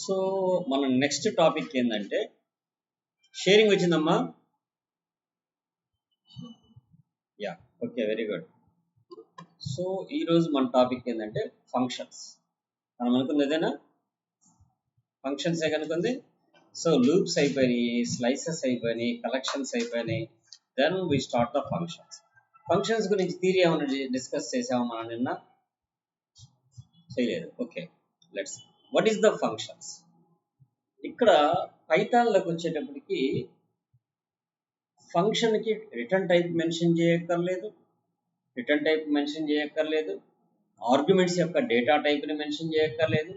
So మన next topic ఏంటంటే sharing వచ్చిందమ్మా. Yeah, okay, very good. So ఈరోజు మన టాపిక్ ఏంటంటే ఫంక్షన్స్. మనం అనుకుంది ఏదైనా ఫంక్షన్సే కనుకుంది. సో లూప్స్ అయిపోయినాయి, స్లైసెస్ అయిపోయినాయి, కలెక్షన్స్ అయిపోయినాయి. Then we start the functions. Functions గురించి థియరీ ఏమైనా డిస్కస్ చేసాము మనం నిన్న? చేయలేదు. Okay, let's what is the functions. ఇక్కడ పైథాన్లోకి వచ్చేటప్పటికి ఫంక్షన్కి రిటర్న్ టైప్ మెన్షన్ చేయక్కర్లేదు, ఆర్గ్యుమెంట్స్ యొక్క డేటా టైప్ని మెన్షన్ చేయక్కర్లేదు.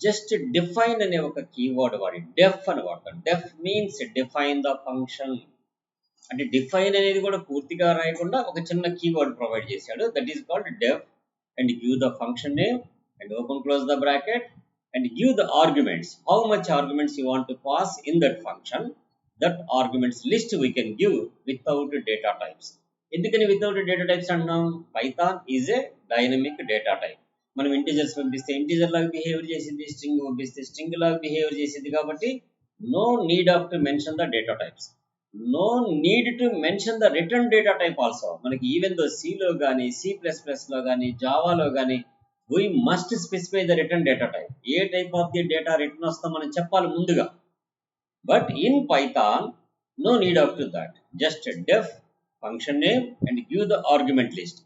జస్ట్ డిఫైన్ అనే ఒక కీవర్డ్ వాడి డెఫ్ అని వాడతాం. డెఫ్ మీన్స్ డిఫైన్ ద ఫంక్షన్. అంటే డిఫైన్ అనేది కూడా పూర్తిగా రాయకుండా ఒక చిన్న కీవర్డ్ ప్రొవైడ్ చేశాడు, that is called deaf. And give the function name and open close the bracket and give the arguments, how much arguments you want to pass in that function. That arguments list we can give without data types. ఎందుకని without data types అంటున్నాం? Python is a dynamic data type. మనం integers పంపిస్తే integer లాగా behaviour చేసింది, string పంపిస్తే string లాగా behaviour చేసింది. కాబట్టి no need of to mention the data types, no need to mention the return data type also. మనకి ఈవెన్ దో సిలో కానీ C++లో కానీ జావాలో కానీ we must specify the return data type. A type of the data return వస్తాం మనం చెప్పాలి ముందుగా. But in Python no need of to that. Just def function name and give the argument list.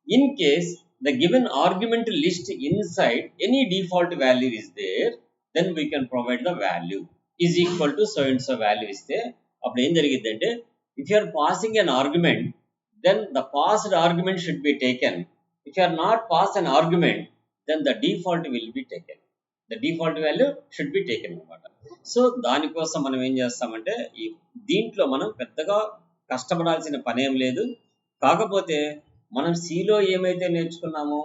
In case the given argument list inside any default value is there, then we can provide the value is equal to so and so value ఇస్తే అప్పుడు ఏం జరిగింది అంటే, if you are passing an argument, then the passed argument should be taken. If you are not pass an argument, then the default will be taken. The default value should be taken అన్నమాట. So దానికోసం మనం ఏం చేస్తామంటే, ఈ దీంట్లో మనం పెద్దగా కష్టపడాల్సిన పనేం లేదు. కాకపోతే మనం సిలో ఏమైతే నేర్చుకున్నామో,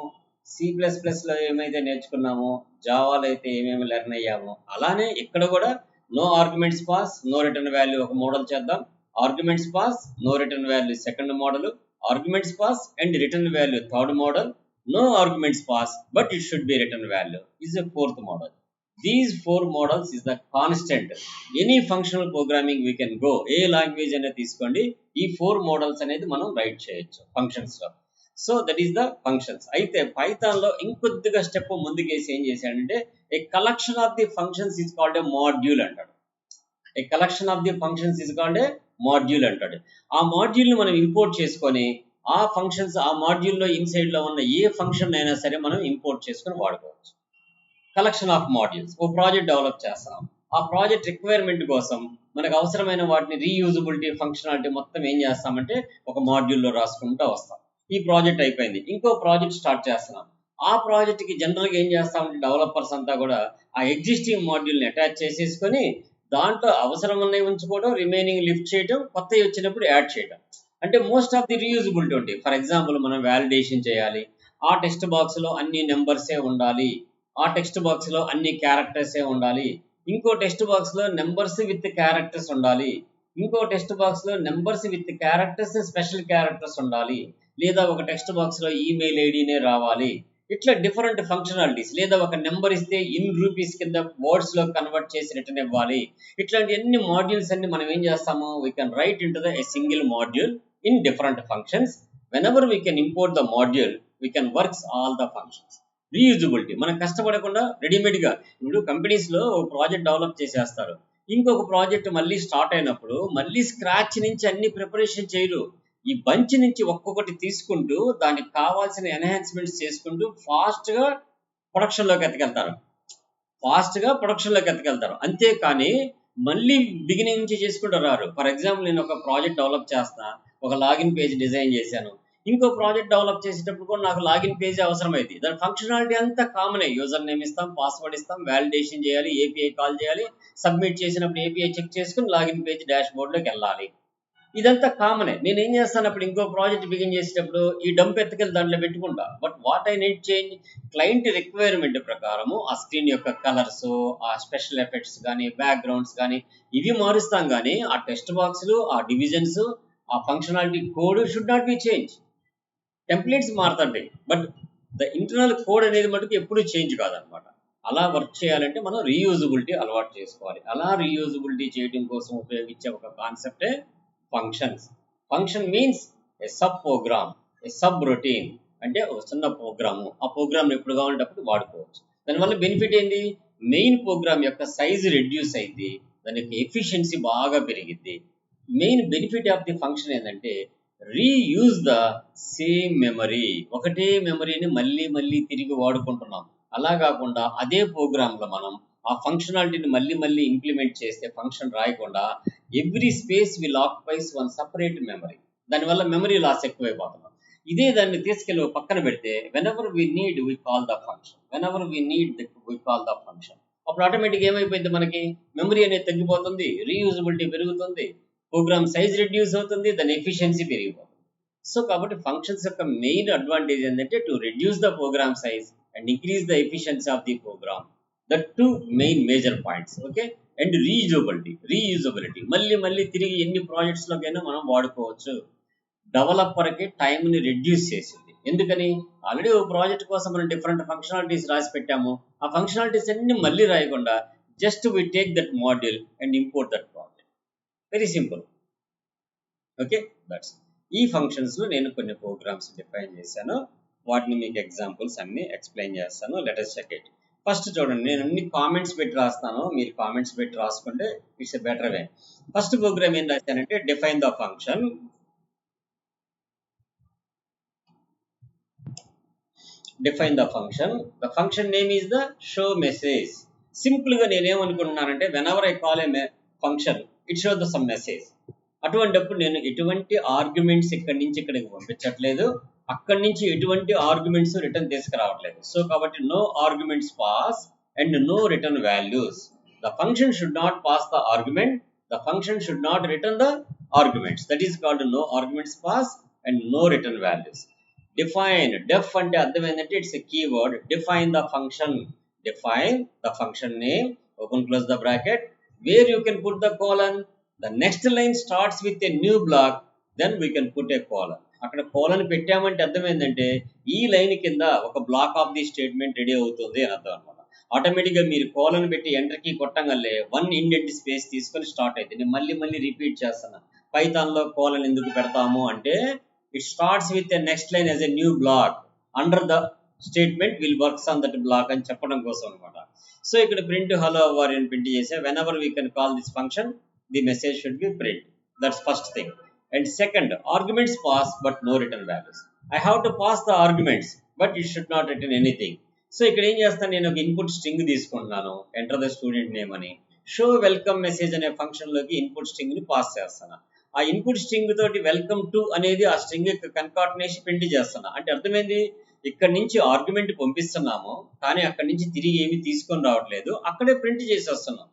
C++లో ఏమైతే నేర్చుకున్నామో, జావాలో అయితే ఏమేమి లెర్న్ అయ్యామో, అలానే ఇక్కడ కూడా no arguments pass, no return value ఒక మోడల్ చేద్దాం. Arguments pass, no return value second model. Arguments pass and return value third model. No arguments pass but it should be return value is a fourth model. These four models is the constant. Any functional programming we can go, A language అనేది తీసుకోండి, ఈ 4 models అనేది మనం right చేయొచ్చు functions లో. So that is the functions. అయితే Python లో ఇంకొద్దిగా స్టెప్ ముందుకేసి ఏం చేశాడంటే, a collection of the functions is called a module అంటాడు. A collection of the functions is called a module అంటాడు. ఆ మాడ్యూల్ని మనం ఇంపోర్ట్ చేసుకొని ఆ ఫంక్షన్స్, ఆ మాడ్యూల్లో ఇన్సైడ్లో ఉన్న ఏ ఫంక్షన్ అయినా సరే మనం ఇంపోర్ట్ చేసుకొని వాడుకోవచ్చు. Collection of modules. ఓ ప్రాజెక్ట్ డెవలప్ చేస్తాం, ఆ ప్రాజెక్ట్ రిక్వైర్మెంట్ కోసం మనకు అవసరమైన వాటిని రీయూజబిలిటీ, ఫంక్షనాలిటీ మొత్తం ఏం చేస్తామంటే ఒక మాడ్యూల్లో రాసుకుంటూ వస్తాం. ఈ ప్రాజెక్ట్ అయిపోయింది, ఇంకో ప్రాజెక్ట్ స్టార్ట్ చేస్తున్నాం. ఆ ప్రాజెక్ట్కి జనరల్గా ఏం చేస్తామంటే డెవలపర్స్ అంతా కూడా ఆ ఎగ్జిస్టింగ్ మాడ్యూల్ని అటాచ్ చేసేసుకొని దాంట్లో అవసరం ఉన్నవి ఉంచుకోవడం, రిమైనింగ్ లిఫ్ట్ చేయడం, కొత్తవి వచ్చినప్పుడు యాడ్ చేయడం. అంటే మోస్ట్ ఆఫ్ ది రీయూజబిలిటీ ఉంటాయి. ఫర్ ఎగ్జాంపుల్ మనం వ్యాలిడేషన్ చేయాలి, ఆ టెక్స్ట్ బాక్స్లో అన్ని నెంబర్సే ఉండాలి, ఆ టెక్స్ట్ బాక్స్లో అన్ని క్యారెక్టర్సే ఉండాలి, ఇంకో టెక్స్ట్ బాక్స్లో నెంబర్స్ విత్ క్యారెక్టర్స్ ఉండాలి, ఇంకో టెక్స్ట్ బాక్స్లో numbers with characters special characters ఉండాలి, లేదా ఒక టెక్స్ట్ బాక్స్లో ఈమెయిల్ ఐడినే రావాలి. ఇట్లా డిఫరెంట్ ఫంక్షనాలిటీస్. లేదా ఒక నెంబర్ ఇస్తే ఇన్ రూపీస్ కింద వర్డ్స్లో కన్వర్ట్ చేసి రిటర్న్ ఇవ్వాలి. ఇట్లాంటి అన్ని మాడ్యూల్స్ అన్ని మనం ఏం చేస్తాము, we can write in to the single module in different functions. Whenever we can import the module, we can works all the functions. Reusability. మనం కష్టపడకుండా రెడీమేడ్గా, ఇప్పుడు కంపెనీస్లో ప్రాజెక్ట్ డెవలప్ చేసేస్తారు, ఇంకొక ప్రాజెక్ట్ మళ్ళీ స్టార్ట్ అయినప్పుడు మళ్ళీ స్క్రాచ్ నుంచి అన్ని ప్రిపరేషన్ చేయరు. ఈ బంచ్ నుంచి ఒక్కొక్కటి తీసుకుంటూ దానికి కావాల్సిన ఎన్హాన్స్మెంట్స్ చేసుకుంటూ ఫాస్ట్గా ప్రొడక్షన్లోకి ఎత్తుకెళ్తారు. అంతేకాని మళ్ళీ బిగినింగ్ నుంచి చేసుకుంటూ రారు. ఫర్ ఎగ్జాంపుల్, నేను ఒక ప్రాజెక్ట్ డెవలప్ చేస్తా, ఒక లాగిన్ పేజ్ డిజైన్ చేశాను, ఇంకో ప్రాజెక్ట్ డెవలప్ చేసేటప్పుడు కూడా నాకు లాగిన్ పేజ్ అవసరమైంది. దాని ఫంక్షనాలిటీ అంతా కామనే. యూజర్ నేమ్ ఇస్తాం, పాస్వర్డ్ ఇస్తాం, వ్యాలిడేషన్ చేయాలి, ఏపీఐ కాల్ చేయాలి, సబ్మిట్ చేసినప్పుడు ఏపీఐ చెక్ చేసుకుని లాగిన్ పేజ్ డాష్ బోర్డ్లోకి వెళ్ళాలి. ఇదంతా కామనే. నేను ఏం చేస్తాను, అప్పుడు ఇంకో ప్రాజెక్ట్ బిగిన్ చేసేటప్పుడు ఈ డంప్ ఎత్తుకెళ్ళి దాంట్లో పెట్టుకుంటా. But what I need change, client requirement ప్రకారము ఆ స్క్రీన్ యొక్క కలర్స్, ఆ స్పెషల్ ఎఫెక్ట్స్ కానీ, బ్యాక్గ్రౌండ్స్ కానీ ఇవి మారుస్తాం. కానీ ఆ టెక్స్ట్ బాక్స్లు, ఆ డివిజన్స్, ఆ functionality code should not be change. Templates మారుతుంటాయి, బట్ ద ఇంటర్నల్ కోడ్ అనేది మటుకు ఎప్పుడు చేంజ్ కాదనమాట. అలా వర్క్ చేయాలంటే మనం రీయూజబిలిటీ అలవాటు చేసుకోవాలి. అలా రీయూజబిలిటీ చేయడం కోసం ఉపయోగించే ఒక కాన్సెప్టే ఫంక్షన్స్. ఫంక్షన్ మీన్స్ ఏ సబ్ ప్రోగ్రామ్, ఏ సబ్ రొటీన్, అంటే ఒక చిన్న ప్రోగ్రాము. ఆ ప్రోగ్రామ్ ఎప్పుడు కావాలంటే అప్పుడు వాడుకోవచ్చు. దానివల్ల బెనిఫిట్ ఏంటి? మెయిన్ ప్రోగ్రామ్ యొక్క సైజు రెడ్యూస్ అయింది, దానికి ఎఫిషియన్సీ బాగా పెరిగిద్ది. Main benefit of the function ఏంటంటే రీయూజ్ ద సేమ్ మెమరీ. ఒకటే మెమరీని మళ్ళీ మళ్ళీ తిరిగి వాడుకుంటున్నాం. అలా కాకుండా అదే ప్రోగ్రాంలో మనం ఆ ఫంక్షనాలిటీని మళ్ళీ మళ్ళీ ఇంప్లిమెంట్ చేస్తే ఫంక్షన్ రాయకుండా every space will occupies one separate memory. దానివల్ల మెమరీ లాస్ ఎక్కువైపోతున్నాం. ఇదే దాన్ని తీసుకెళ్ళి పక్కన పెడితే whenever we need we call the function, whenever we need we call the function. అప్పుడు ఆటోమేటిక్గా ఏమైపోయింది, మనకి మెమరీ అనేది తగ్గిపోతుంది, రీయూజబిలిటీ పెరుగుతుంది, ప్రోగ్రామ్ సైజ్ రెడ్యూస్ అవుతుంది, దాని ఎఫిషియన్సీ పెరిగిపోతుంది. సో కాబట్టి ఫంక్షన్స్ యొక్క మెయిన్ అడ్వాంటేజ్ ఏంటంటే to reduce the program size and increase the efficiency of the program. That two main major points. Okay. And reusability మళ్ళీ మళ్ళీ తిరిగి ఎన్ని ప్రాజెక్ట్స్లోకైనా మనం వాడుకోవచ్చు. డెవలపర్కి టైంని రెడ్యూస్ చేసింది. ఎందుకని? ఆల్రెడీ ఒక ప్రాజెక్ట్ కోసం మనం డిఫరెంట్ ఫంక్షనాలిటీస్ రాసి పెట్టాము. ఆ ఫంక్షనాలిటీస్ అన్ని మళ్ళీ రాయకుండా just we take that module and import that project. Very simple. Okay, that's. ఈ ఫంక్షన్స్లో నేను కొన్ని ప్రోగ్రామ్స్ డిఫైన్ చేశాను. వాటిని మీకు ఎగ్జాంపుల్స్ అన్ని ఎక్స్ప్లెయిన్ చేస్తాను. Let us check it. First చూడండి, నేను అన్ని కామెంట్స్ పెట్టి రాస్తాను. మీరు కామెంట్స్ పెట్టి రాసుకుంటే it's a better way. First program ఏం రాశానంటే define the function. Define the function. The function name is the show message. Simple గా నేనేమనుకుంటున్నానంటే whenever I call a function, it shows the some message. అటువంటిప్పుడు నేను ఎటువంటి arguments ఇక్కడి నుంచి ఇక్కడికి పంపించట్లేదు, అక్కడి నుంచి ఎటువంటి ఆర్గ్యుమెంట్స్ రిటర్న్ తీసుకురావట్లేదు. సో కాబట్టి no arguments pass and no return values. The function should not pass the argument, the function should not return the arguments. That is called no arguments pass and no return values. Define, def అంటే అర్థం ఏంటంటే it's a keyword. Define the function. Define the function name, open close the bracket, where you can put the colon. The next line starts with a new block, then we can put a colon. అక్కడ colon పెట్టామంటే అర్థం ఏంటంటే ఈ line కింద ఒక block of the statement ready అవుతుంది అని అర్థం అనమాట. ఆటోమేటిక్గా మీరు కోలన్ పెట్టి ఎంటర్ కీ కొట్టంగల్లే వన్ ఇండెంట్ స్పేస్ తీసుకొని స్టార్ట్ అయితే నేను మళ్ళీ మళ్ళీ రిపీట్ చేస్తాను. పైథాన్లో కోలన్ ఎందుకు పెడతాము అంటే it starts with a next line as a new block under the statement will works on that block అని చెప్పడం కోసం అనమాట. సో ఇక్కడ ప్రింట్ హలో అవర్ అని ప్రింట్ చేసే whenever we can call this function, the message should be print. That's first thing. And second, arguments pass but no return values. I have to pass the arguments but it should not return anything. So ఇక్కడ ఏం చేస్తాను, నేను ఒక input string తీసుకుంటున్నాను, enter the student name అని. Show welcome message అనే function లోకి input string ని పాస్ చేస్తాను. ఆ ఇన్పుట్ స్ట్రింగ్ తోటి వెల్కమ్ టు అనేది ఆ స్ట్రింగ్ యొక్క కన్కాటినేషన్ ప్రింట్ చేస్తాను. అంటే అర్థమైంది, ఇక్కడ నుంచి ఆర్గ్యుమెంట్ పంపిస్తున్నాము కానీ అక్కడి నుంచి తిరిగి ఏమి తీసుకొని రావట్లేదు, అక్కడే ప్రింట్ చేసేస్తున్నాం.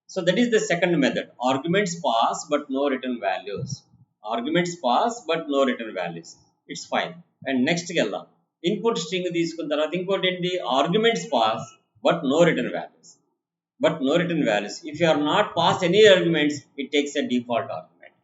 So that is the second method. Arguments pass but no return values. Arguments pass but no return values. It's fine. And next gella input string తీసుకున్న తర్వాత ఇంకోటి ఏంటి, arguments pass but no return values. But no return values. If you are not pass any arguments, it takes a default argument.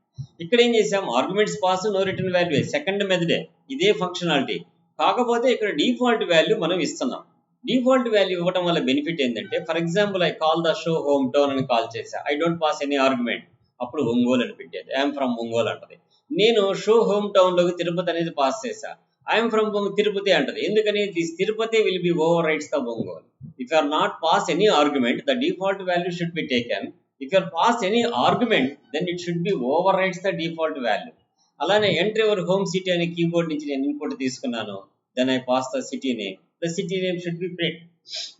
ఇక్కడ ఏం చేసాం, arguments pass no return value second మెథడే, ఇదే functionality. కాకపోతే ఇక్కడ డిఫాల్ట్ వాల్యూ మనం ఇస్తున్నాం. Default value ఇవ్వడం వల్ల బెనిఫిట్ ఏంటంటే, for example I call the show home town అని కాల్ చేసా, I don't pass any argument, అప్పుడు ఒంగోలు అని పెట్టేది, ఐఎమ్ ఫ్రమ్ ఒంగోలు అంటది. నేను షో హోమ్ టౌన్ లోకి తిరుపతి అనేది పాస్ చేసా, ఐఎమ్ ఫ్రమ్ తిరుపతి అంటది. ఎందుకని? This Tirupati will be over rights the Ongole. If you are not pass any argument, the default value should be taken. If you are pass any argument, then it should be over rights the default value. అలానే enter your home city అనే keyboard నుంచి నేను input తీసుకున్నాను, then I pass the city name. The city name should be print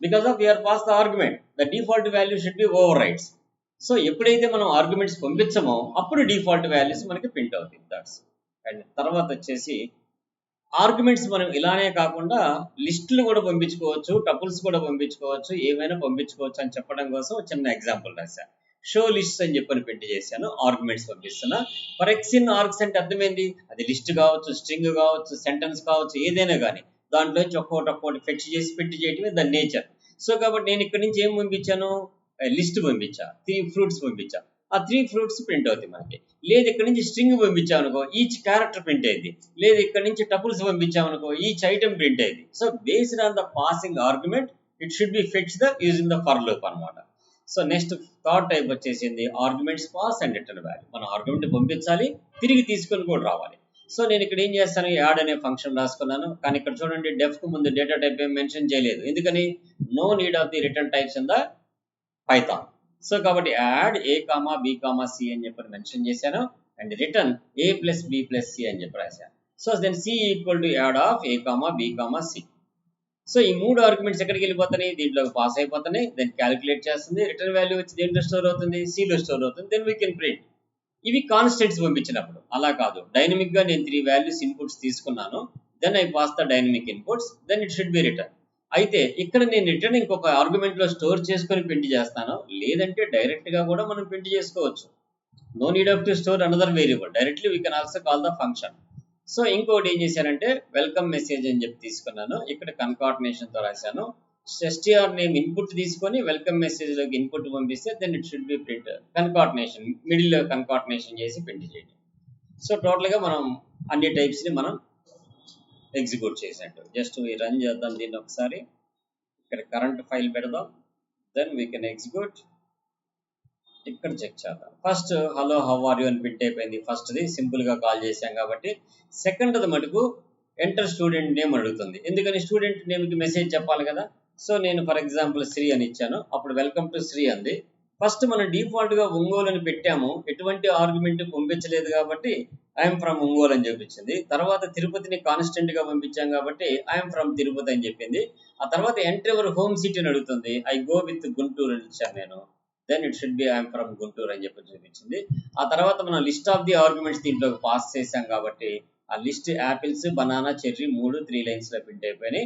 because of we are passed the argument. The default value should be overrides. So ఎప్పుడైతే మనం arguments పంపించమో అప్పుడు default values మనకి print అవుతాయి. That's. And తర్వాత వచ్చేసి arguments మనం ఇలానే కాకుండా లిస్టులు కూడా పంపించుకోవచ్చు, టపుల్స్ కూడా పంపించుకోవచ్చు, ఏమైనా పంపించుకోవచ్చు అని చెప్పడం కోసం చిన్న ఎగ్జాంపుల్ రాశా. షో లిస్ట్ అని చెప్పని ప్రింట్ చేశాను, ఆర్గ్యుమెంట్స్ పంపిస్తున్నా. ఫర్ ఎక్స్ ఇన్ ఆర్గ్స్ అంటే అర్థమైంది, అది లిస్ట్ కావచ్చు, స్ట్రింగ్ కావచ్చు, సెంటెన్స్ కావచ్చు, ఏదైనా కానీ దాంట్లో ఒక్కొక్కటి ఫెచ్ చేసి పెట్టి చేయటమే దాని నేచర్. సో కాబట్టి నేను ఇక్కడ నుంచి ఏం పంపించాను, లిస్ట్ పంపించా, 3 ఫ్రూట్స్ పంపించా, ఆ 3 ఫ్రూట్స్ ప్రింట్ అవుతాయి మనకి. లేదు ఇక్కడ నుంచి స్ట్రింగ్ పంపించామనుకో ఈచ్ క్యారెక్టర్ ప్రింట్ అయింది. లేదు ఇక్కడ నుంచి టపుల్స్ పంపించామనుకో ఈచ్ ఐటమ్ ప్రింట్ అయింది. So based on the passing argument it should B fix the using the for loop అనమాట. సో నెక్స్ట్ థర్డ్ టైప్ వచ్చేసింది arguments pass and return value. మనం argument పంపించాలి, తిరిగి తీసుకొని కూడా రావాలి. సో నేను ఇక్కడ ఏం చేస్తాను, యాడ్ అనే ఫంక్షన్ రాసుకున్నాను. కానీ ఇక్కడ చూడండి డెఫ్ కు ముందు డేటా టైప్ ఏం మెన్షన్ చేయలేదు. ఎందుకని? No need of the return types in the Python. So కాబట్టి add a comma b comma c అని చెప్పి మెన్షన్ చేశాను and return a plus b plus c అని చెప్పి రాశాను. So then c equal to add of a comma b comma c. So ఈ మూడు arguments ఎక్కడికి వెళ్ళిపోతాయి, దీంట్లోకి పాస్ అయిపోతున్నాయి. దెన్ క్యాలిక్యులేట్ చేస్తుంది, రిటర్న్ వాల్యూ వచ్చి దేంట్లో స్టోర్ అవుతుంది, సిలో స్టోర్ అవుతుంది. Then we can print. ఇవి కాన్స్టెంట్స్ పంపించినప్పుడు. అలా కాదు, డైనమిక్ గా నేను 3 వాల్యూస్ ఇన్పుట్స్ తీసుకున్నాను, then I pass the dynamic inputs, then it should be return. అయితే ఇక్కడ నేను రిటర్న్ ఇంకొక ఆర్గ్యుమెంట్ లో స్టోర్ చేసుకొని ప్రింట్ చేస్తాను, లేదంటే డైరెక్ట్ గా కూడా మనం ప్రింట్ చేసుకోవచ్చు. No need of to store another variable, directly we can also call the function. So ఇంకోటి ఏం చేశానంటే వెల్కమ్ మెసేజ్ అని చెప్పి తీసుకున్నాను, ఇక్కడ కన్కార్డినేషన్ తో రాశాను. STR నేమ్ ఇన్పుట్ తీసుకొని వెల్కమ్ మెసేజ్ లోకి ఇన్పుట్ పంపిస్తే then it should be print. Concatenation middle లో కన్కార్డినేషన్ చేసి ప్రింట్ చేయడం. సో టోటల్ గా మనం అన్ని టైప్స్ ని మనం ఎగ్జిక్యూట్ చేసినట్టు. జస్ట్ రన్ చేద్దాం దీన్ని ఒకసారి. ఇక్కడ కరెంట్ ఫైల్ పెడదాం, దెన్ వీ కెన్ ఎగ్జిక్యూట్. ఇక్కడ చెక్ చేద్దాం. First hello how are you అని ప్రింట్ అయిపోయింది. ఫస్ట్ ది సింపుల్ గా కాల్ చేశాం కాబట్టి. సెకండ్ ది మటుకు ఎంటర్ స్టూడెంట్ నేమ్ అడుగుతుంది, ఎందుకని స్టూడెంట్ నేమ్ కి మెసేజ్ చెప్పాలి కదా. సో నేను ఫర్ ఎగ్జాంపుల్ శ్రీ అని ఇచ్చాను, అప్పుడు వెల్కమ్ టు శ్రీ అంది. ఫస్ట్ మనం డిఫాల్ట్ గా ఒంగోలు అని పెట్టాము, ఎటువంటి ఆర్గ్యుమెంట్ పంపించలేదు కాబట్టి ఐఎమ్ ఫ్రమ్ ఒంగోలు అని చూపించింది. తర్వాత తిరుపతిని కాన్స్టెంట్ గా పంపించాం కాబట్టి ఐఎమ్ ఫ్రమ్ తిరుపతి అని చెప్పింది. ఆ తర్వాత ఎంటర్ ఎవర్ హోమ్ సిటీ అని అడుగుతుంది, ఐ గో విత్ గుంటూరు అని ఇచ్చాను నేను. Then it should be I'm from Guntur అని చెప్పి చూపించింది. ఆ తర్వాత మనం లిస్ట్ ఆఫ్ ది ఆర్గ్యుమెంట్స్ దీంట్లోకి పాస్ చేసాం కాబట్టి ఆ list apples, banana, cherry 3 lines లో ప్రింట్ అయిపోయినాయి.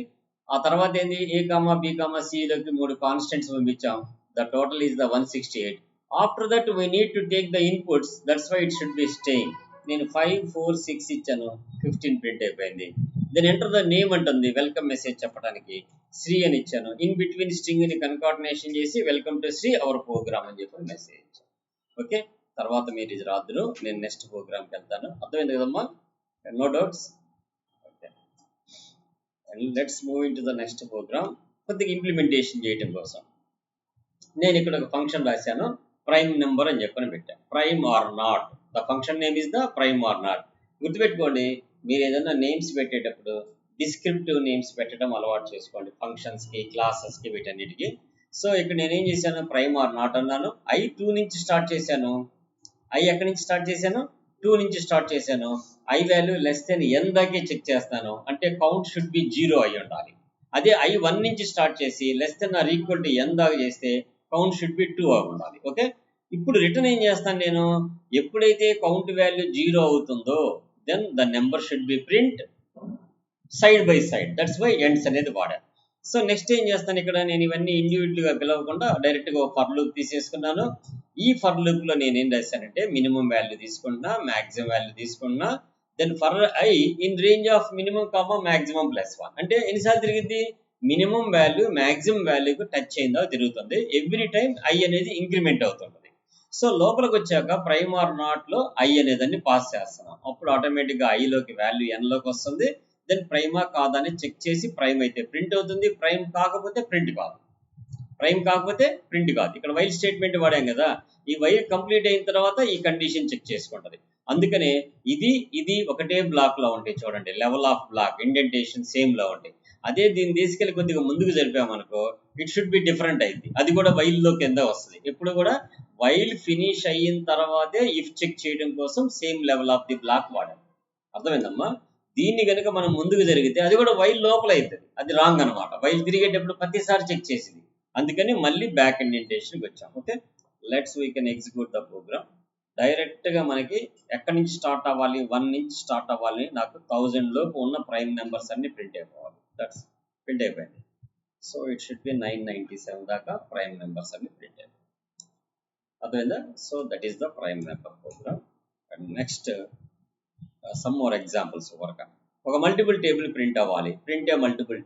ఆ తర్వాత ఏంది, a comma b comma c లోకి 3 కాన్స్టెంట్స్ పంపించాం. The total is the 168. After that we need to take the inputs, that's why it should be staying. నేను 5, 4, 6 ఇచ్చాను, 15 ప్రింట్ అయిపోయింది. దెన్ ఎంటర్ ద నేమ్ అంటుంది వెల్కమ్ మెసేజ్ చెప్పడానికి, శ్రీ అని ఇచ్చాను. In between string ని కన్కార్డినేషన్ చేసి welcome to Shri our program అని చెప్పి మెసేజ్ ఇచ్చాను. ఓకే, తర్వాత మీరు ఇది రాదురు, నేను నెక్స్ట్ ప్రోగ్రామ్కి వెళ్తాను. అర్థమైంది కదమ్మా? No doubts? Okay, let's move in to the next program. కొద్దిగా ఇంప్లిమెంటేషన్ చేయడం కోసం నేను ఇక్కడ ఒక ఫంక్షన్ రాశాను, ప్రైమ్ నెంబర్ అని చెప్పని పెట్టాను. Prime or not, the function name is the prime or not. గుర్తుపెట్టుకోండి, మీరు ఏదైనా నేమ్స్ పెట్టేటప్పుడు డిస్క్రిప్టివ్ నేమ్స్ పెట్టడం అలవాటు చేసుకోండి, ఫంక్షన్స్ కి, క్లాసెస్ కి, వీటన్నిటికి. సో ఇక్కడ నేనేం చేశాను, ప్రైమ్ ఆర్ నాట్ అన్నాను. I 2 నుంచి స్టార్ట్ చేశాను. I ఎక్కడి నుంచి స్టార్ట్ చేశాను, 2 నుంచి స్టార్ట్ చేశాను. I value less than n దాకే చెక్ చేస్తాను, అంటే కౌంట్ షుడ్ బి 0 అయి ఉండాలి. అదే I 1 నుంచి స్టార్ట్ చేసి less than or equal to n దాకా చేస్తే కౌంట్ షుడ్ బి 2 అయి ఉండాలి. ఓకే, ఇప్పుడు రిటర్న్ ఏం చేస్తాను నేను, ఎప్పుడైతే కౌంట్ వాల్యూ 0 అవుతుందో then the number should be print side by side, that's why ends అనేది వాడాను. సో నెక్స్ట్ ఏం చేస్తాను, ఇక్కడ నేను ఇవన్నీ ఇండివిజువల్ గా పిలవకుండా డైరెక్ట్ గా ఫర్ లూప్ తీసేసుకున్నాను. ఈ ఫర్ లూప్ లో నేను ఏం రాశానంటే మినిమం వాల్యూ తీసుకుంటున్నా, మాక్సిమం వాల్యూ తీసుకుంటున్నా. Then for I in range of minimum comma maximum plus 1, అంటే ఎన్నిసార్లు తిరిగింది, మినిమం వాల్యూ మాక్సిమం వాల్యూకి టచ్ అయిందా తిరుగుతుంది. ఎవ్రీ టైం I అనేది ఇంక్రిమెంట్ అవుతుంటుంది. సో లోపలికి వచ్చాక ప్రైమ్ ఆర్ నాట్ లో I అనేదాన్ని పాస్ చేస్తున్నాం, అప్పుడు ఆటోమేటిక్ గా I లోకి వాల్యూ n లోకి వస్తుంది. దెన్ ప్రైమా కాదని చెక్ చేసి ప్రైమ్ అయితే ప్రింట్ అవుతుంది, ప్రైమ్ కాకపోతే ప్రింట్ కాదు. ప్రైమ్ కాకపోతే ప్రింట్ కాదు. ఇక్కడ వైల్ స్టేట్మెంట్ వాడాం కదా, ఈ వైల్ కంప్లీట్ అయిన తర్వాత ఈ కండిషన్ చెక్ చేసుకుంటది. అందుకనే ఇది ఒకటే బ్లాక్ లో ఉంటాయి చూడండి, level of block indentation same లో ఉంటాయి. అదే దీన్ని తీసుకెళ్లి కొద్దిగా ముందుకు జరిపామనుకో ఇట్ షుడ్ బి డిఫరెంట్ అయింది, అది కూడా వైల్ లో కింద వస్తుంది. ఎప్పుడు కూడా వైల్ ఫినిష్ అయిన తర్వాతే ఇఫ్ చెక్ చేయడం కోసం same level of the block వాడాం. అర్థమైందమ్మా? దీన్ని కనుక మనం ముందుకు జరిగితే అది కూడా వైల్ లోపల అవుతుంది, అది రాంగ్ అనమాట. వైల్ తిరిగేటప్పుడు ప్రతిసారి చెక్ చేసింది, అందుకని మళ్ళీ బ్యాక్ ఇండెంటేషన్కి వచ్చాం. Okay, let's we can execute the program. Direct గా మనకి ఎక్కడి నుంచి స్టార్ట్ అవ్వాలి, 1 నుంచి స్టార్ట్ అవ్వాలి. నాకు 1000 లోపు ఉన్న ప్రైమ్ నెంబర్స్ అన్ని ప్రింట్ అయిపోవాలి. దట్స్ ప్రింట్ అయిపోయింది. సో ఇట్ షుడ్ బి 997 దాకా ప్రైమ్ నెంబర్స్ అన్ని ప్రింట్ అయిపోయింది. అర్థమైందా? So that is the prime number program. And next some more examples work. ఒక మల్టిపుల్ టేబుల్ ప్రింట్ అవ్వాలి, ప్రింట్ ఏ మల్టిపుల్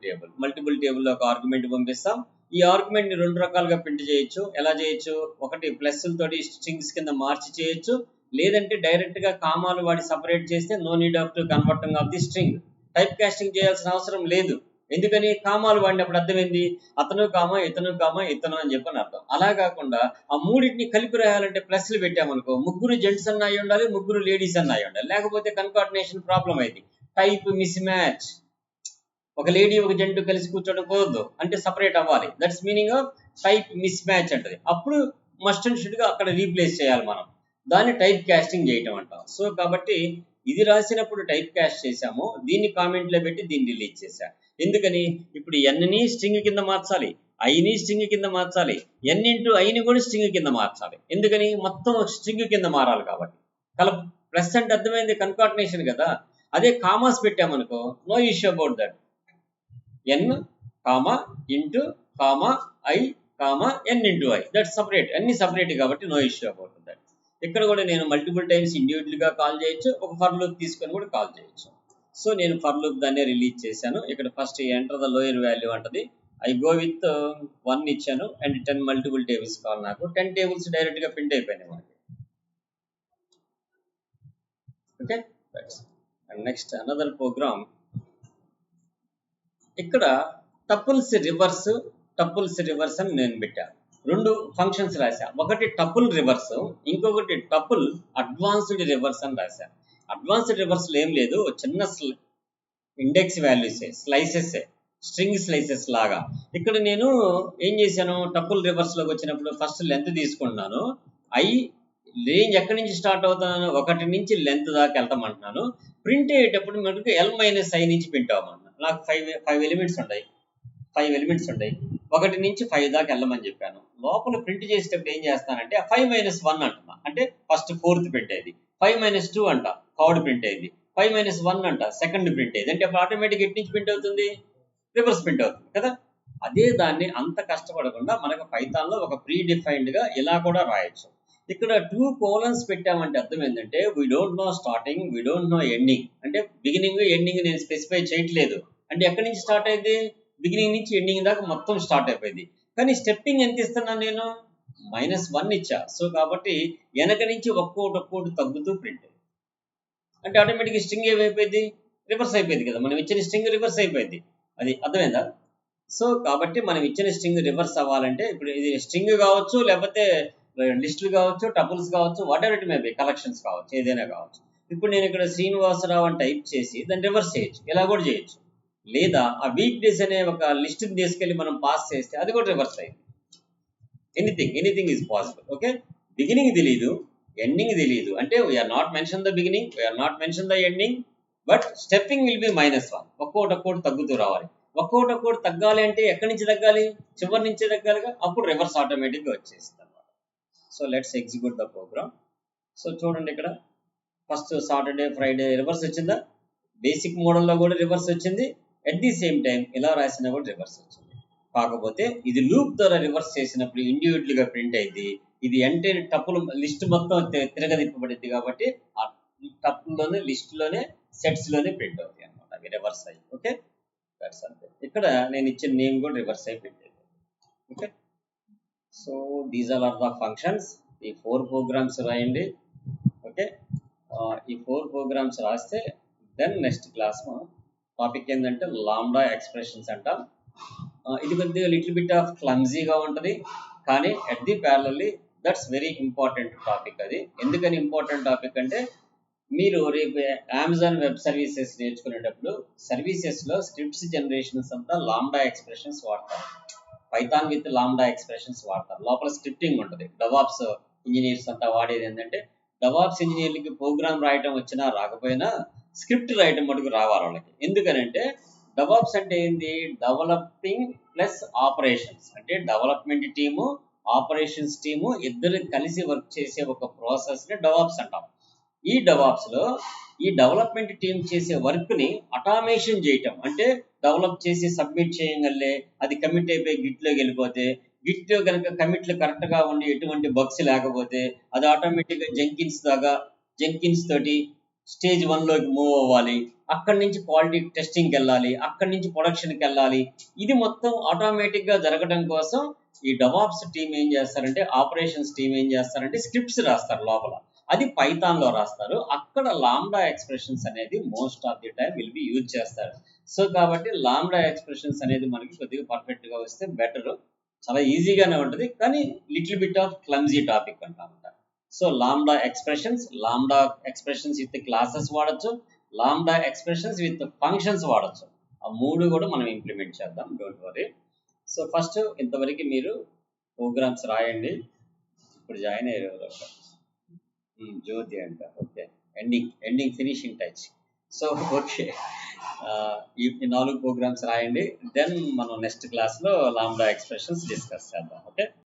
టేబుల్ లో ఒక ఆర్గ్యుమెంట్ పంపిస్తాం. ఈ ఆర్గ్యుమెంట్ ని 2 రకాలుగా ప్రింట్ చేయొచ్చు. ఎలా చేయొచ్చు, ఒకటి ప్లస్ తోటి స్ట్రింగ్స్ కింద మార్చి చేయొచ్చు, లేదంటే డైరెక్ట్ గా కామాలు వాడి సపరేట్ చేస్తే no need of to converting of the string. Type casting చేయాల్సిన అవసరం లేదు, ఎందుకని కామాలు వాడినప్పుడు అర్థమైంది అతను కామ ఇతను కామ ఇతను అని చెప్పని అర్థం. అలా కాకుండా ఆ మూడింటిని కలిపి రాయాలంటే ప్లస్లు పెట్టామనుకో, ముగ్గురు జెంట్స్ అన్న అయి ఉండాలి, ముగ్గురు లేడీస్ అన్న అయి ఉండాలి, లేకపోతే కన్కార్డినేషన్ ప్రాబ్లం అయింది. టైప్ మిస్ మ్యాచ్, ఒక లేడీ ఒక జెంట్ కలిసి కూర్చోడం కుదరదు, అంటే సపరేట్ అవ్వాలి. That's meaning of type miss match అంటది. అప్పుడు మస్ట్ అండ్ షుడ్ గా అక్కడ రీప్లేస్ చేయాలి మనం, దాన్ని టైప్ కాస్టింగ్ చేయటం అంటాం. సో కాబట్టి ఇది రాసినప్పుడు టైప్ కాస్ట్ చేసాము, దీన్ని కామెంట్లో పెట్టి దీన్ని డిలీట్ చేశా. ఎందుకని ఇప్పుడు ఎన్ని స్ట్రింగ్ కింద మార్చాలి, ఐని స్ట్రింగ్ కింద మార్చాలి, ఎన్ ఇంటూ ఐని కూడా స్ట్రింగ్ కింద మార్చాలి. ఎందుకని మొత్తం స్ట్రింగ్ కింద మారాలి కాబట్టి. ప్లస్ అంటే అర్థమైంది, కన్కార్డినేషన్ కదా. అదే కామాస్ పెట్టామనుకో, no issue about that. N comma into comma I comma n into I, that separate, అన్ని సపరేట్ కాబట్టి నో ఇష్యూ అబౌట్ దట్. ఇక్కడ కూడా నేను మల్టిపుల్ టైమ్స్ ఇండివిజువల్గా కాల్ చేయొచ్చు, ఒక ఫర్ లూప్ తీసుకొని కూడా కాల్ చేయొచ్చు. సో నేను ఫర్ లూప్ దాన్ని రిలీజ్ చేశాను. ఇక్కడ first enter the lower value అంటది, ఐ గో విత్ 1 ఇచ్చాను అండ్ 10 మల్టిపుల్ టేబుల్స్ కావాలి నాకు. 10 టేబుల్స్ డైరెక్ట్గా ప్రింట్ అయిపోయినాయి మనకి. Okay, and next another program. ఇక్కడ టపుల్స్ రివర్స్ అని నేను పెట్టాను. 2 ఫంక్షన్స్ రాశా, ఒకటి టపుల్ రివర్స్, ఇంకొకటి టపుల్ అడ్వాన్స్డ్ రివర్స్ అని రాశా. అడ్వాన్స్డ్ రివర్స్లో ఏం లేదు, చిన్న ఇండెక్స్ వాల్యూసే, స్లైసెస్, స్ట్రింగ్ స్లైసెస్ లాగా. ఇక్కడ నేను ఏం చేశాను, టపుల్ రివర్స్లోకి వచ్చినప్పుడు ఫస్ట్ లెంత్ తీసుకున్నాను. ఐ రేంజ్ ఎక్కడి నుంచి స్టార్ట్ అవుతాను, 1 నుంచి లెంత్ దాకా వెళ్తామంటున్నాను. ప్రింట్ అయ్యేటప్పుడు మనకు L-I నుంచి ప్రింట్ అవ్వమన్నాను. నాకు 5 ఎలిమెంట్స్ ఉంటాయి, 1 నుంచి 5 దాకా వెళ్ళమని చెప్పాను. లోపల ప్రింట్ చేసేటప్పుడు ఏం చేస్తానంటే 5-1 అంటున్నా, అంటే ఫస్ట్ 4th ప్రింట్ అయ్యింది. 5-2 అంట, 3rd ప్రింట్ అయ్యింది. 5-1 అంట, 2nd ప్రింట్ అయ్యింది. అంటే అప్పుడు ఆటోమేటిక్ ఎట్ నుంచి ప్రింట్ అవుతుంది, రివర్స్ ప్రింట్ అవుతుంది కదా. అదే దాన్ని అంత కష్టపడకుండా మనకు పైథాన్లో ఒక ప్రీ డిఫైన్డ్గా ఇలా కూడా రాయొచ్చు. ఇక్కడ 2 కోలన్స్ పెట్టామంటే అర్థం ఏంటంటే we don't know starting, we don't know ending. అంటే బిగినింగ్ ఎండింగ్ నేను స్పెసిఫై చేయట్లేదు. అంటే ఎక్కడి నుంచి స్టార్ట్ అయింది, బిగినింగ్ నుంచి ఎండింగ్ దాకా మొత్తం స్టార్ట్ అయిపోయింది. కానీ స్టెప్పింగ్ ఎంత ఇస్తున్నాను నేను, -1 ఇచ్చా. సో కాబట్టి వెనక నుంచి ఒక్కోటి తగ్గుతూ ప్రింట్, అంటే ఆటోమేటిక్ స్ట్రింగ్ ఏమైపోయింది, రివర్స్ అయిపోయింది కదా. మనం ఇచ్చిన స్ట్రింగ్ రివర్స్ అయిపోయింది, అది అర్థమైందా. సో కాబట్టి మనం ఇచ్చిన స్ట్రింగ్ రివర్స్ అవ్వాలంటే ఇప్పుడు ఇది స్ట్రింగ్ కావచ్చు, లేకపోతే లిస్టులు కావచ్చు, టపుల్స్ కావచ్చు, what ever it may be, collections కావచ్చు, ఏదైనా కావచ్చు. ఇప్పుడు నేను ఇక్కడ శ్రీనివాసరావు అని టైప్ చేసి దాన్ని రివర్స్ చేయొచ్చు, ఇలా కూడా చేయొచ్చు. లేదా ఆ వీక్ డేస్ అనే ఒక లిస్ట్ని తీసుకెళ్ళి మనం పాస్ చేస్తే అది కూడా రివర్స్ అయింది. Anything is possible. Okay, beginning తెలియదు, ఎండింగ్ తెలియదు, అంటే we're not mention the beginning, we're not mention the ending, but stepping will be -1. ఒక్కోటి తగ్గుతూ రావాలి. ఒక్కోటి తగ్గాలి అంటే ఎక్కడి నుంచి తగ్గాలి, చివరి నుంచే తగ్గాలిగా, అప్పుడు రివర్స్ ఆటోమేటిక్గా వచ్చేస్తుంది అనమాట. So let's execute the program. So చూడండి, ఇక్కడ ఫస్ట్ సాటర్డే ఫ్రైడే రివర్స్ వచ్చిందా, బేసిక్ మోడల్లో కూడా రివర్స్ వచ్చింది, అట్ ది సేమ్ టైం ఇలా రాసినా కూడా రివర్స్ వచ్చింది. కాకపోతే ఇది లూప్ ద్వారా రివర్స్ చేసినప్పుడు ఇండివిజువల్గా ప్రింట్ అయింది. ఇది ఎంటైర్ టపుల్ లిస్ట్ మొత్తం తిరగదిప్పబడింది కాబట్టి ఆ టపుల్లోనే, లిస్ట్లోనే, సెట్స్లోనే ప్రింట్ అవుతాయి అనమాట, అవి రివర్స్ అయ్యి. ఓకే, దట్స్ అంతే. ఇక్కడ నేను ఇచ్చిన నేమ్ కూడా రివర్స్ అయి ప్రింట్ అవుతుంది. Okay, so these are the functions. ఈ 4 ప్రోగ్రామ్స్ రాయండి. ఓకే, ఈ 4 ప్రోగ్రామ్స్ రాస్తే దెన్ నెక్స్ట్ క్లాస్ టాపిక్ ఏంటంటే లాంబ్డా ఎక్స్ప్రెషన్స్ అంటాం. ఇది కొద్దిగా లిటిల్ బిట్ ఆఫ్ క్లమ్జీగా ఉంటుంది, కానీ at the parallelly that's very important topic. అది ఎందుకని ఇంపార్టెంట్ టాపిక్ అంటే మీరు రేపు అమెజాన్ వెబ్ సర్వీసెస్ నేర్చుకునేటప్పుడు సర్వీసెస్లో స్క్రిప్ట్స్ జనరేషన్స్ అంతా లాంబ్డా ఎక్స్ప్రెషన్స్ వాడతారు. పైథాన్ విత్ లాంబ్డా ఎక్స్ప్రెషన్స్ వాడతారు. లోపల స్క్రిప్టింగ్ ఉంటుంది. డెవాప్స్ ఇంజనీర్స్ అంతా వాడేది ఏంటంటే, డెవాప్స్ ఇంజనీర్లకి ప్రోగ్రామ్ రాయటం వచ్చినా రాకపోయినా స్క్రిప్ట్ రాయటం మటుకు రావాలి వాళ్ళకి. ఎందుకనంటే డెవాప్స్ అంటే ఏంది, డెవలపింగ్ ప్లస్ ఆపరేషన్స్, అంటే డెవలప్మెంట్ టీము, ఆపరేషన్స్ టీము ఇద్దరు కలిసి వర్క్ చేసే ఒక ప్రాసెస్ని డెవాప్స్ అంటాం. ఈ డెవాప్స్లో ఈ డెవలప్మెంట్ టీం చేసే వర్క్ని అటామేషన్ చేయటం, అంటే డెవలప్ చేసి సబ్మిట్ చేయగలే, అది కమిట్ అయిపోయి గిట్లోకి వెళ్ళిపోతే, గిట్లో కనుక కమిట్లు కరెక్ట్గా ఉండి ఎటువంటి బగ్స్ లేకపోతే అది ఆటోమేటిక్గా జెంకిన్స్ తోటి స్టేజ్ 1లోకి మూవ్ అవ్వాలి, అక్కడి నుంచి క్వాలిటీ టెస్టింగ్కి వెళ్ళాలి, అక్కడి నుంచి ప్రొడక్షన్కి వెళ్ళాలి. ఇది మొత్తం ఆటోమేటిక్గా జరగడం కోసం ఈ డెవాప్స్ టీమ్ ఏం చేస్తారంటే, ఆపరేషన్స్ టీమ్ ఏం చేస్తారంటే స్క్రిప్ట్స్ రాస్తారు లోపల. అది పైథాన్లో రాస్తారు. అక్కడ లాంబ్డా ఎక్స్ప్రెషన్స్ అనేది most of the time will be use చేస్తారు. సో కాబట్టి లాంబ్డా ఎక్స్ప్రెషన్స్ అనేది మనకి కొద్దిగా పర్ఫెక్ట్గా వస్తే బెటర్. చాలా ఈజీగానే ఉంటుంది, కానీ little bit of clumsy topic అంటామంట. So lambda expressions with classes వాడచ్చు, లాంబ్డా ఎక్స్ప్రెషన్స్ విత్ ఫంక్షన్స్ వాడచ్చు. ఆ మూడు కూడా మనం ఇంప్లిమెంట్ చేద్దాం, డోంట్ వరీ. సో ఫస్ట్ ఇంతవరకు మీరు ప్రోగ్రామ్స్ రాయండి. ఇప్పుడు జాయిన్ అయ్యారు జ్యోతి అంట. Okay, ending finishing touch. So okay, ఈ 4 ప్రోగ్రామ్స్ రాయండి. దెన్ మనం నెక్స్ట్ క్లాస్లో లాంబ్డా ఎక్స్ప్రెషన్స్ డిస్కస్ చేద్దాం. ఓకే.